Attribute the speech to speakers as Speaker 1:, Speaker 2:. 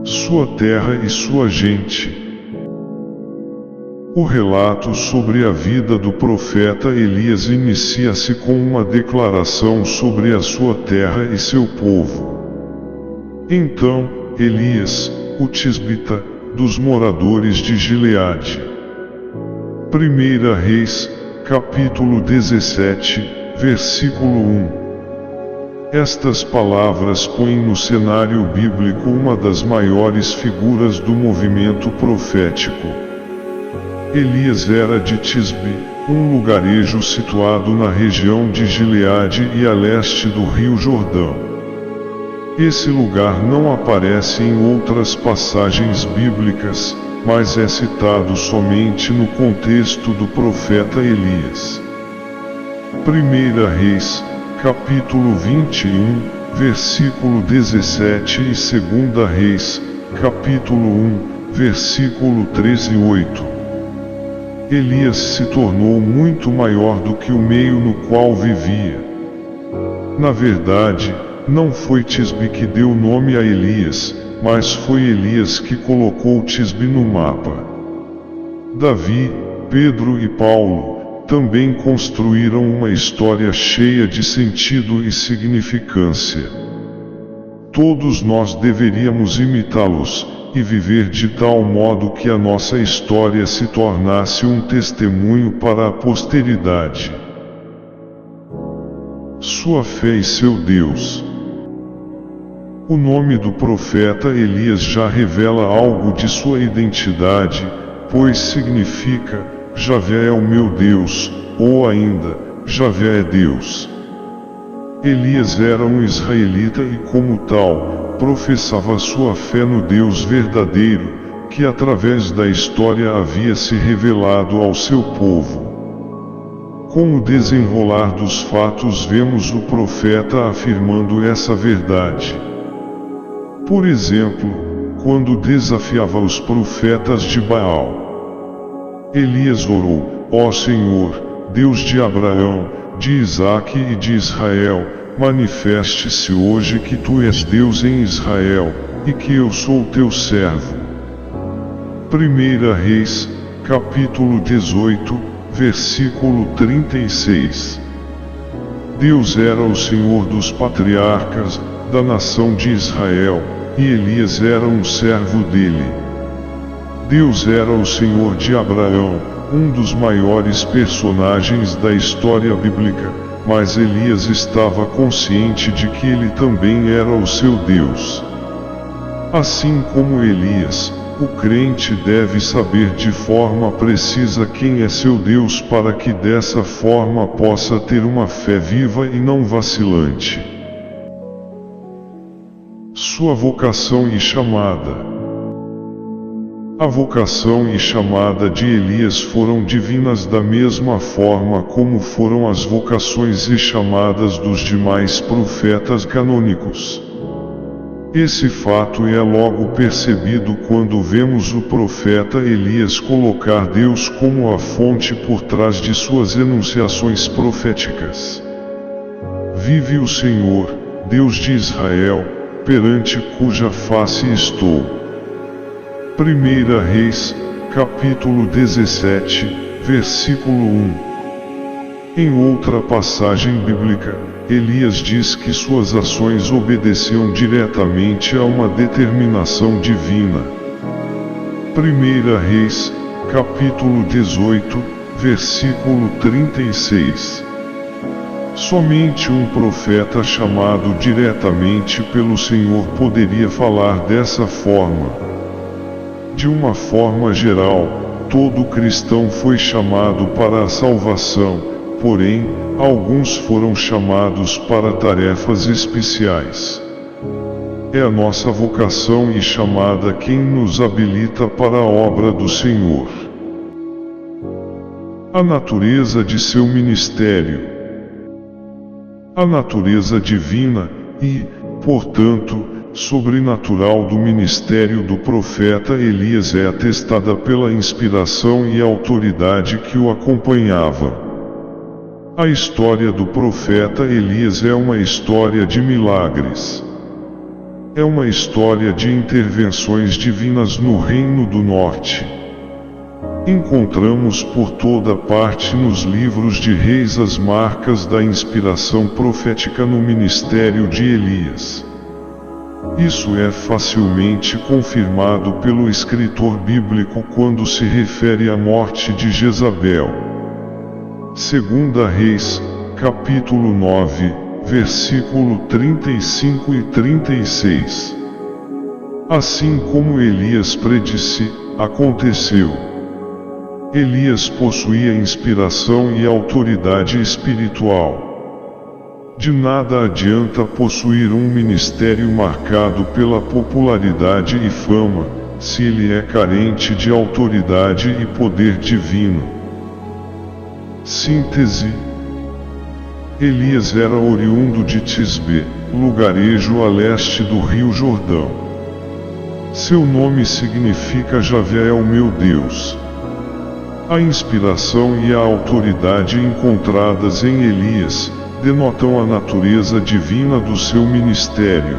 Speaker 1: sua terra e sua gente. O relato sobre a vida do profeta Elias inicia-se com uma declaração sobre a sua terra e seu povo. Então, Elias, o tisbita, dos moradores de Gileade. 1 Reis, capítulo 17, versículo 1. Estas palavras põem no cenário bíblico uma das maiores figuras do movimento profético. Elias era de Tisbe, um lugarejo situado na região de Gileade e a leste do Rio Jordão. Esse lugar não aparece em outras passagens bíblicas, mas é citado somente no contexto do profeta Elias. 1 Reis, capítulo 21, versículo 17 e 2 Reis, capítulo 1, versículo 13 e 8. Elias se tornou muito maior do que o meio no qual vivia. Na verdade, não foi Tisbe que deu nome a Elias, mas foi Elias que colocou Tisbe no mapa. Davi, Pedro e Paulo também construíram uma história cheia de sentido e significância. Todos nós deveríamos imitá-los e viver de tal modo que a nossa história se tornasse um testemunho para a posteridade. Sua fé e seu Deus. O nome do profeta Elias já revela algo de sua identidade, pois significa, Javé é o meu Deus, ou ainda, Javé é Deus. Elias era um israelita e como tal, professava sua fé no Deus verdadeiro, que através da história havia se revelado ao seu povo. Com o desenrolar dos fatos vemos o profeta afirmando essa verdade. Por exemplo, quando desafiava os profetas de Baal. Elias orou: ó Senhor, Deus de Abraão, de Isaque e de Israel, manifeste-se hoje que tu és Deus em Israel, e que eu sou teu servo. 1 Reis, capítulo 18, versículo 36. Deus era o Senhor dos patriarcas, da nação de Israel, e Elias era um servo dele. Deus era o Senhor de Abraão, um dos maiores personagens da história bíblica, mas Elias estava consciente de que ele também era o seu Deus. Assim como Elias, o crente deve saber de forma precisa quem é seu Deus para que dessa forma possa ter uma fé viva e não vacilante. Sua vocação e chamada. A vocação e chamada de Elias foram divinas da mesma forma como foram as vocações e chamadas dos demais profetas canônicos. Esse fato é logo percebido quando vemos o profeta Elias colocar Deus como a fonte por trás de suas enunciações proféticas. Vive o Senhor, Deus de Israel, perante cuja face estou. 1 Reis, capítulo 17, versículo 1. Em outra passagem bíblica, Elias diz que suas ações obedeciam diretamente a uma determinação divina. 1 Reis, capítulo 18, versículo 36. Somente um profeta chamado diretamente pelo Senhor poderia falar dessa forma. De uma forma geral, todo cristão foi chamado para a salvação, porém, alguns foram chamados para tarefas especiais. É a nossa vocação e chamada quem nos habilita para a obra do Senhor. A natureza de seu ministério. A natureza divina e, portanto, sobrenatural do ministério do profeta Elias é atestada pela inspiração e autoridade que o acompanhava. A história do profeta Elias é uma história de milagres. É uma história de intervenções divinas no Reino do Norte. Encontramos por toda parte nos livros de Reis as marcas da inspiração profética no ministério de Elias. Isso é facilmente confirmado pelo escritor bíblico quando se refere à morte de Jezabel. 2 Reis, capítulo 9, versículo 35 e 36. Assim como Elias predisse, aconteceu. Elias possuía inspiração e autoridade espiritual. De nada adianta possuir um ministério marcado pela popularidade e fama, se ele é carente de autoridade e poder divino. Síntese: Elias era oriundo de Tisbe, lugarejo a leste do Rio Jordão. Seu nome significa Javé é o meu Deus. A inspiração e a autoridade encontradas em Elias denotam a natureza divina do seu ministério.